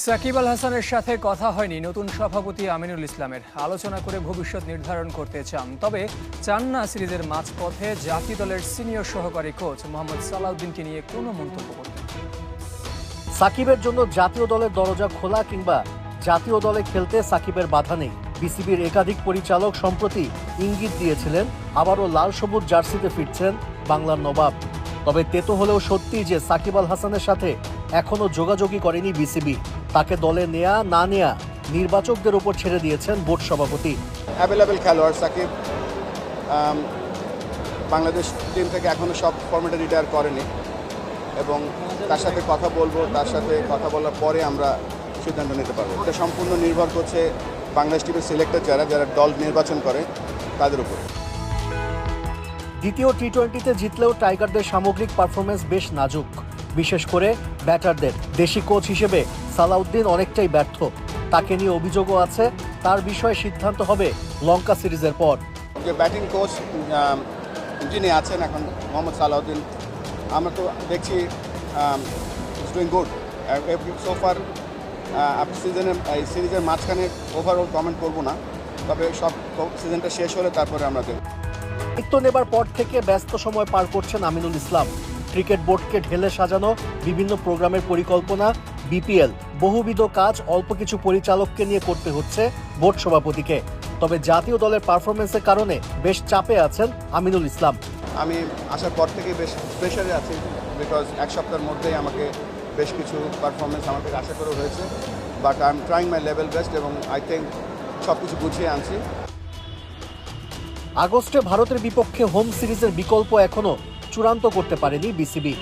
সাকিব আল হাসানের সাথে কথা হয়নি নতুন সভাপতি আমিনুল ইসলামের। আলোচনা করে ভবিষ্যৎ নির্ধারণ করতে চান, তবে চান না সিরিজের মাঝপথে জাতীয় দলের সিনিয়র সহকারী কোচ মোহাম্মদ সালাউদ্দিনকে নিয়ে কোনো মন্তব্য করতে। সাকিবের জন্য জাতীয় দলের দরজা খোলা কিংবা জাতীয় দলে খেলতে সাকিবের বাধা নেই। বিসিবির একাধিক পরিচালক সম্প্রতি ইঙ্গিত দিয়েছিলেন আবারও লাল সবুজ জার্সিতে ফিরছেন বাংলার নবাব। তবে তেতো হলেও সত্যি যে সাকিব আল হাসানের সাথে এখনো যোগাযোগই করেনি বিসিবি। তাকে দলে নেয়া না নেয়া নির্বাচকদের উপর ছেড়ে দিয়েছেন বোর্ড সভাপতি। অ্যাভেলেবেল খেলোয়াড় সাকিব বাংলাদেশ টিম থেকে এখনও সব ফর্মেটে রিটায়ার করেনি এবং তার সাথে কথা বলবো, তার সাথে কথা বলার পরে আমরা সিদ্ধান্ত নিতে পারবো। এটা সম্পূর্ণ নির্ভর করছে বাংলাদেশ টিমের সিলেক্টর যারা দল নির্বাচন করে তাদের উপর। দ্বিতীয় টি-20তে জিতলেও টাইগারদের সামগ্রিক পারফরমেন্স বেশ নাজুক, বিশেষ করে ব্যাটারদের। দেশি কোচ হিসেবে সালাউদ্দিন অনেকটাই ব্যর্থ। তাকে নিয়ে অভিযোগও আছে। তার বিষয়ে সিদ্ধান্ত হবে লঙ্কা সিরিজের পর। যে ব্যাটিং কোচ যিনি আছেন এখন মোহাম্মদ সালাউদ্দিন, আমরা তো দেখছি ইজ ডুইং গুড সোফার। সিরিজের মাঝখানে ওভারঅল কমেন্ট করবো না, তবে সব সিজনটা শেষ হলে তারপরে আমরা দেখব। দায়িত্ব নেবার পর থেকে ব্যস্ত সময় পার করছেন আমিনুল ইসলাম। ক্রিকেট বোর্ডকে ঢেলে সাজানো বিভিন্ন প্রোগ্রামের পরিকল্পনা, বিপিএল, বহুবিধ কাজ অল্প কিছু পরিচালককে নিয়ে করতে হচ্ছে বোর্ড সভাপতিকে। তবে জাতীয় দলের পারফরমেন্সের কারণে বেশ চাপে আছেন আমিনুল ইসলাম। আমি আসার পর থেকে বেশ প্রেশারে আছি, বিকজ এক সপ্তাহের মধ্যেই আমাকে বেশ কিছু পারফরমেন্স আমার থেকে আশা করা হয়েছে। But I am trying my level best এবং আই থিঙ্ক সব কিছু গুছিয়ে আনছি। আগস্টে ভারতের বিপক্ষে হোম সিরিজের বিকল্প এখনো চূড়ান্ত করতে পারেনি বিসিবি।